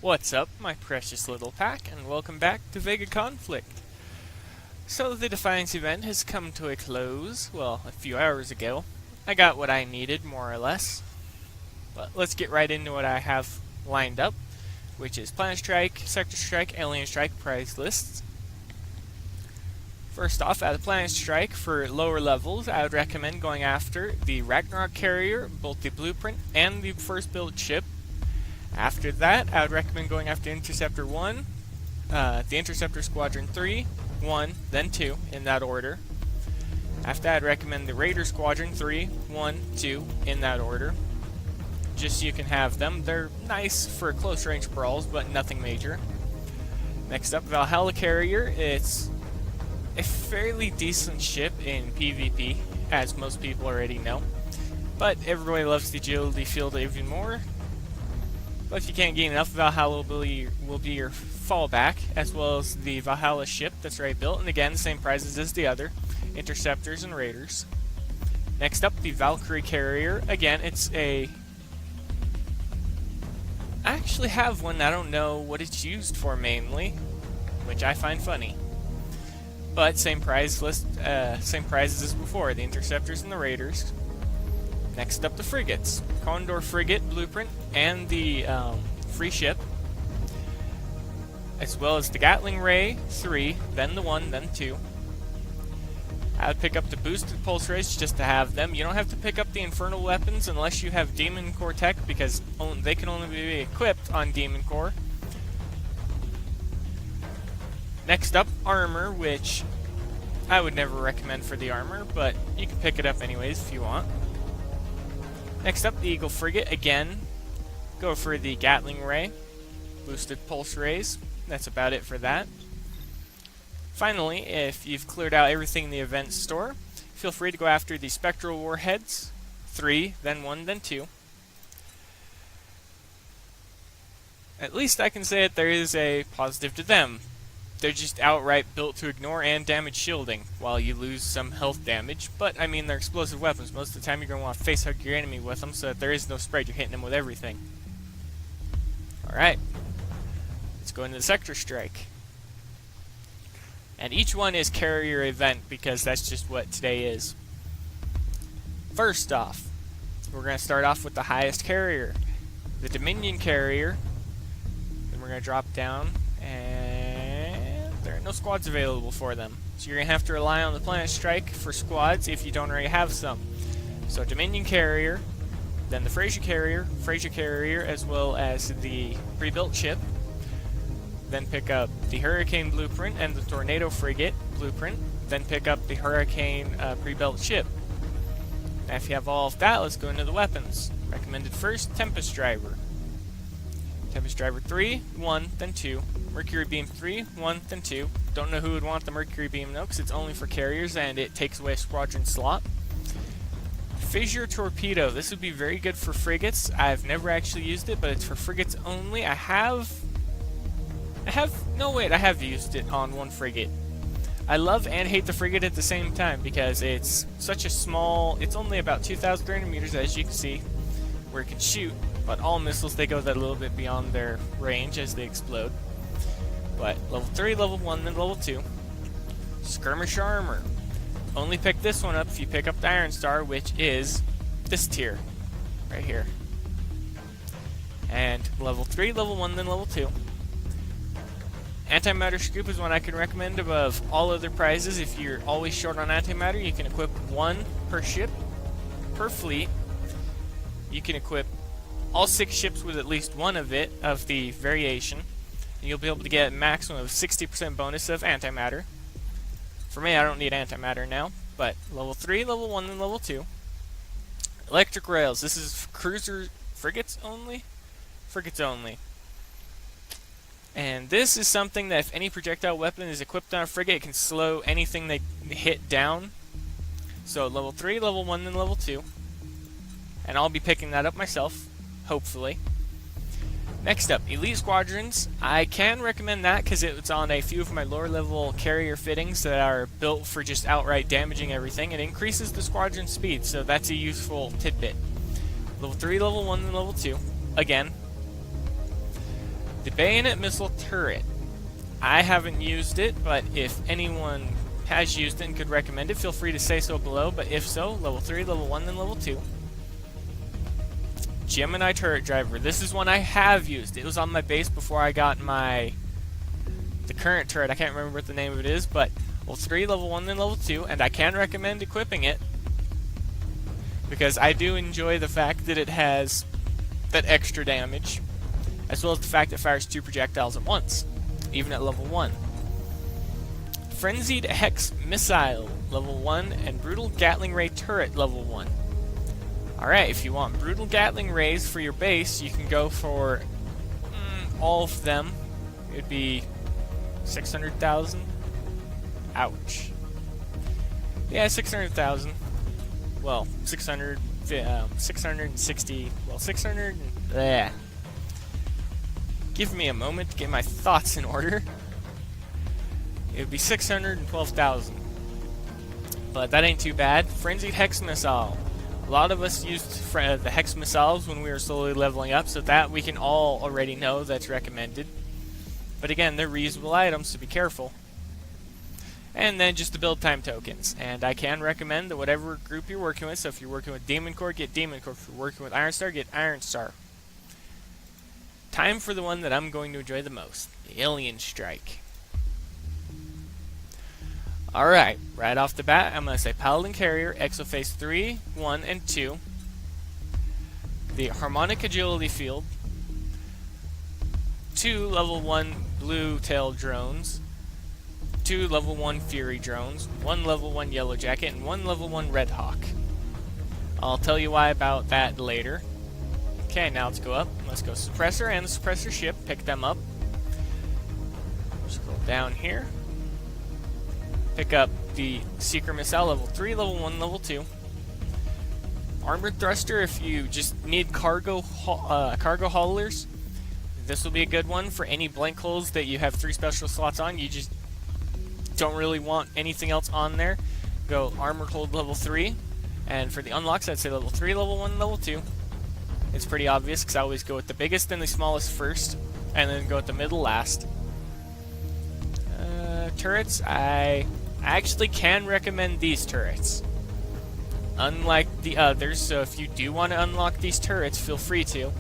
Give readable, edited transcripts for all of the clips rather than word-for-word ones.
What's up, my precious little pack, and welcome back to VEGA Conflict. So the Defiance event has come to a close, well, a few hours ago. I got what I needed, more or less. But let's get right into what I have lined up, which is Planet Strike, Sector Strike, Alien Strike prize lists. First off, at the Planet Strike, for lower levels, I would recommend going after the Ragnarok Carrier, both the Blueprint and the first build ship. After that, I would recommend going after Interceptor 1, the Interceptor Squadron 3, 1, then 2, in that order. After that, I'd recommend the Raider Squadron 3, 1, 2, in that order. Just so you can have them. They're nice for close range brawls, but nothing major. Next up, Valhalla Carrier. It's a fairly decent ship in PvP, as most people already know. But everybody loves the agility field even more. But if you can't gain enough, Valhalla will be your fallback, as well as the Valhalla ship that's already built, and again, same prizes as the other, Interceptors and Raiders. Next up, the Valkyrie Carrier. Again, it's a... I actually have one, I don't know what it's used for mainly, which I find funny. But same prize list, same prizes as before, the Interceptors and the Raiders. Next up, the frigates. Condor Frigate, Blueprint, and the free ship. As well as the Gatling Ray, 3, then the 1, then 2. I would pick up the boosted pulse rays just to have them. You don't have to pick up the infernal weapons unless you have Demon Core tech, because they can only be equipped on Demon Core. Next up, armor, which I would never recommend for the armor, but you can pick it up anyways if you want. Next up, the Eagle Frigate. Again, go for the Gatling Ray, boosted pulse rays. That's about it for that. Finally, if you've cleared out everything in the event store, feel free to go after the Spectral Warheads, 3, then 1, then 2. At least I can say that there is a positive to them. They're just outright built to ignore and damage shielding, while you lose some health damage. But, I mean, they're explosive weapons. Most of the time you're going to want to face-hug your enemy with them, so that there is no spread. You're hitting them with everything. Alright. Let's go into the Sector Strike. And each one is carrier event, because that's just what today is. First off, we're going to start off with the highest carrier. The Dominion Carrier. Then we're going to drop down, and there are no squads available for them. So you're going to have to rely on the Planet Strike for squads if you don't already have some. So Dominion Carrier, then the Fraser Carrier, as well as the pre-built ship. Then pick up the Hurricane Blueprint and the Tornado Frigate Blueprint. Then pick up the Hurricane pre-built ship. Now if you have all of that, let's go into the weapons. Recommended first, Tempest Driver. Tempest Driver 3, 1, then 2. Mercury Beam 3, 1, then 2. Don't know who would want the Mercury Beam though, because it's only for carriers and it takes away a squadron slot. Fissure Torpedo. This would be very good for frigates. I've never actually used it, but it's for frigates only. I have used it on one frigate. I love and hate the frigate at the same time, because it's such a small, it's only about 2,300 meters, as you can see, where it can shoot. But all missiles, they go that a little bit beyond their range as they explode. But level 3, level 1, then level 2. Skirmish Armor. Only pick this one up if you pick up the Iron Star, which is this tier. Right here. And level 3, level 1, then level 2. Antimatter Scoop is one I can recommend above all other prizes. If you're always short on antimatter, you can equip 1 per ship, per fleet. You can equip all 6 ships with at least 1 of it, of the variation. And you'll be able to get a maximum of 60% bonus of antimatter. For me, I don't need antimatter now, but level 3, level 1, and level 2. Electric Rails. This is cruiser frigates only? Frigates only. And this is something that if any projectile weapon is equipped on a frigate, it can slow anything they hit down. So level 3, level 1, and level 2. And I'll be picking that up myself, hopefully. Next up, Elite Squadrons. I can recommend that because it's on a few of my lower level carrier fittings that are built for just outright damaging everything. It increases the squadron speed, so that's a useful tidbit. Level 3, level 1, and level 2. Again. The bayonet missile turret. I haven't used it, but if anyone has used it and could recommend it, feel free to say so below. But if so, level 3, level 1, then level 2. Gemini turret driver. This is one I have used. It was on my base before I got the current turret. I can't remember what the name of it is, but level 3, level 1, then level 2, and I can recommend equipping it because I do enjoy the fact that it has that extra damage, as well as the fact it fires 2 projectiles at once, even at level 1. Frenzied Hex Missile, level 1, and Brutal Gatling Ray Turret, level 1. Alright, if you want Brutal Gatling Rays for your base, you can go for all of them. It would be 600,000. Ouch. Yeah, 600,000. Well, 660. Well, 600. Yeah. Give me a moment to get my thoughts in order. It would be 612,000. But that ain't too bad. Frenzied Hex Missile. A lot of us used the Hex Missiles when we were slowly leveling up, so that we can all already know that's recommended. But again, they're reusable items, so be careful. And then just the build time tokens. And I can recommend that whatever group you're working with, so if you're working with Demon Core, get Demon Core. If you're working with Iron Star, get Iron Star. Time for the one that I'm going to enjoy the most, the Alien Strike. Alright, right off the bat, I'm going to say Paladin Carrier, Exophase 3, 1, and 2. The Harmonic Agility Field. 2 level 1 Blue Tail Drones. 2 level 1 Fury Drones. 1 level 1 Yellow Jacket, and 1 level 1 Red Hawk. I'll tell you why about that later. Okay, now let's go up. Let's go Suppressor and the Suppressor Ship. Pick them up. Scroll down here. Pick up the Seeker Missile, level 3, level 1, level 2. Armored Thruster, if you just need cargo haulers, this will be a good one for any blank holes that you have 3 special slots on. You just don't really want anything else on there. Go Armored Hold level 3. And for the unlocks, I'd say level 3, level 1, level 2. It's pretty obvious because I always go with the biggest and the smallest first, and then go with the middle last. Turrets, I actually can recommend these turrets. Unlike the others, so if you do want to unlock these turrets, feel free to.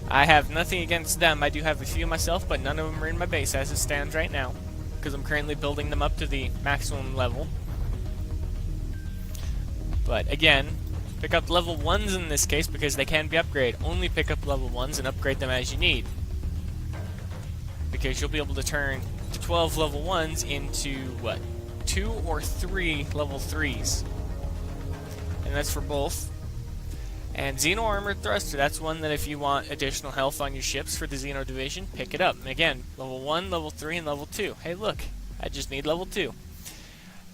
I have nothing against them. I do have a few myself, but none of them are in my base as it stands right now, because I'm currently building them up to the maximum level. But again, pick up level 1s in this case because they can be upgraded. Only pick up level 1s and upgrade them as you need, because you'll be able to turn 12 level 1s into, what, 2 or 3 level 3s. And that's for both. And Xeno Armored Thruster, that's one that if you want additional health on your ships for the Xeno division, pick it up. And again, level 1, level 3, and level 2. Hey look, I just need level 2.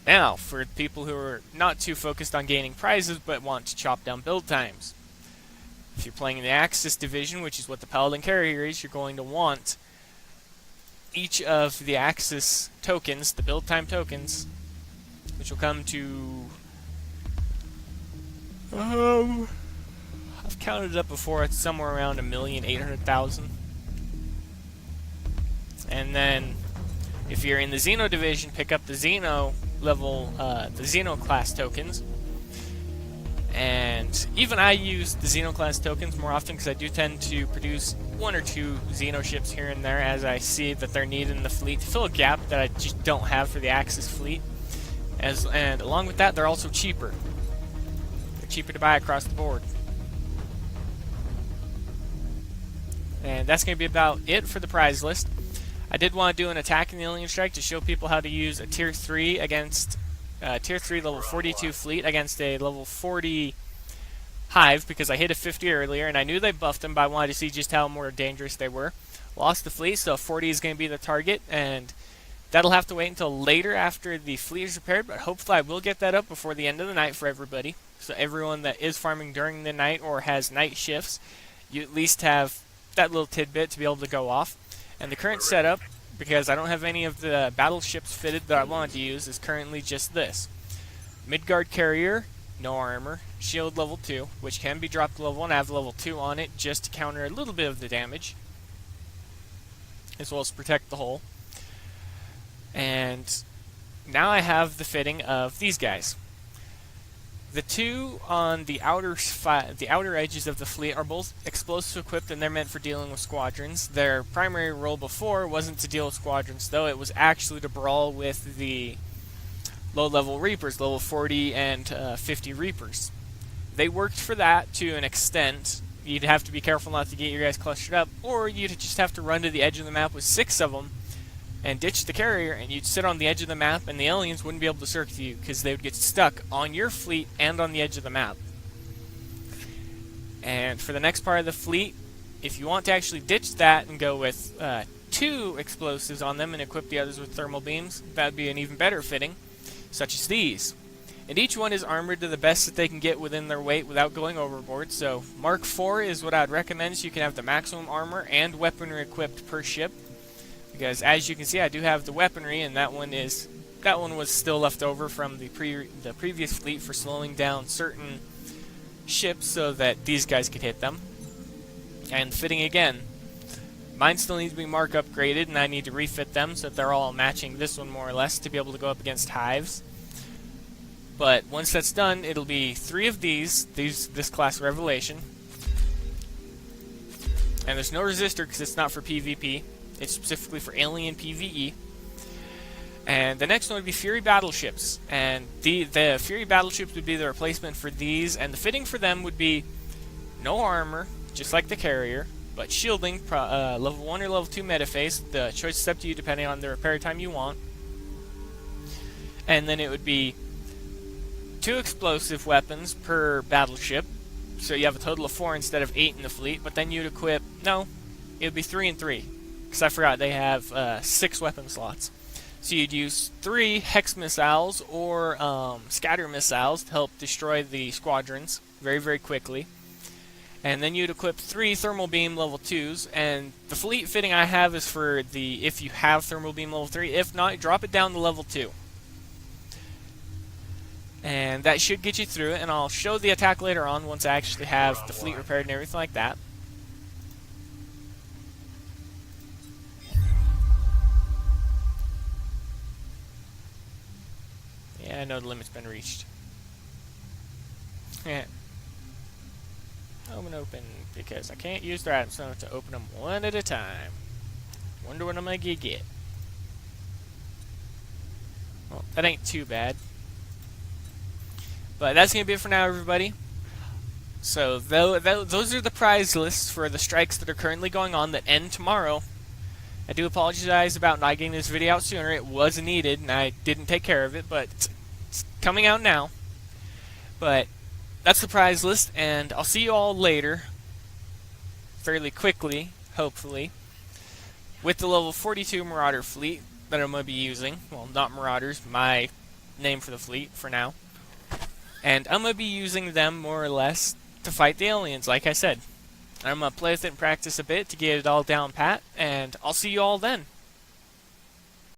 Now, for people who are not too focused on gaining prizes but want to chop down build times. If you're playing in the Axis division, which is what the Paladin Carrier is, you're going to want each of the Axis tokens, the build time tokens, which will come to... I've counted it up before, it's somewhere around 1,800,000. And then, if you're in the Xeno division, pick up the Xeno level, the Xeno class tokens. And even I use the Xeno class tokens more often because I do tend to produce 1 or 2 Xeno ships here and there as I see that they're needed in the fleet to fill a gap that I just don't have for the Axis fleet. And along with that, they're also cheaper. They're cheaper to buy across the board. And that's going to be about it for the prize list. I did want to do an attack in the Alien Strike to show people how to use a Tier 3 against Tier 3 level 42 fleet against a level 40 Hive, because I hit a 50 earlier, and I knew they buffed them, but I wanted to see just how more dangerous they were. Lost the fleet, so 40 is going to be the target, and that'll have to wait until later after the fleet is repaired, but hopefully I will get that up before the end of the night for everybody. So everyone that is farming during the night or has night shifts, you at least have that little tidbit to be able to go off. And the current setup, because I don't have any of the battleships fitted that I wanted to use, is currently just this. Midgard Carrier, no armor, shield level 2, which can be dropped to level 1. I have level 2 on it just to counter a little bit of the damage. as well as protect the hull. And now I have the fitting of these guys. The two on the outer edges of the fleet are both explosive equipped, and they're meant for dealing with squadrons. Their primary role before wasn't to deal with squadrons, though. It was actually to brawl with the low-level Reapers, level 40 and 50 Reapers. They worked for that to an extent. You'd have to be careful not to get your guys clustered up, or you'd just have to run to the edge of the map with 6 of them and ditch the carrier, and you'd sit on the edge of the map, and the aliens wouldn't be able to circle you because they would get stuck on your fleet and on the edge of the map. And for the next part of the fleet, if you want to actually ditch that and go with 2 explosives on them and equip the others with thermal beams, that would be an even better fitting, such as these. And each one is armored to the best that they can get within their weight without going overboard. So Mark IV is what I'd recommend, so you can have the maximum armor and weaponry equipped per ship. Because as you can see, I do have the weaponry, and that one was still left over from the previous fleet for slowing down certain ships so that these guys could hit them. And fitting again, mine still needs to be Mark upgraded, and I need to refit them so that they're all matching this one more or less to be able to go up against hives. But once that's done, it'll be 3 of this class Revelation. And there's no resistor because it's not for PvP. It's specifically for alien PvE. And the next one would be Fury battleships. And the Fury battleships would be the replacement for these. And the fitting for them would be no armor, just like the carrier, but shielding, level 1 or level 2 metaphase. The choice is up to you depending on the repair time you want. And then it would be 2 explosive weapons per battleship. So you have a total of 4 instead of 8 in the fleet. But then you'd equip... No, it would be 3 and 3. Because I forgot they have 6 weapon slots. So you'd use 3 hex missiles or scatter missiles to help destroy the squadrons very, very quickly. And then you'd equip 3 thermal beam level 2s. And the fleet fitting I have is for the if you have thermal beam level 3. If not, drop it down to level 2. And that should get you through it. And I'll show the attack later on once I actually have the fleet repaired and everything like that. Yeah, I know the limit's been reached. Yeah. Open, because I can't use their items, so I have to open them one at a time. Wonder what I'm going to get. Well, that ain't too bad. But that's going to be it for now, everybody. So, those are the prize lists for the strikes that are currently going on that end tomorrow. I do apologize about not getting this video out sooner. It was needed, and I didn't take care of it, but it's coming out now. But that's the prize list, and I'll see you all later, fairly quickly, hopefully, with the level 42 Marauder fleet that I'm going to be using. Well, not Marauders, my name for the fleet for now. And I'm going to be using them more or less to fight the aliens, like I said. I'm going to play with it and practice a bit to get it all down pat, and I'll see you all then.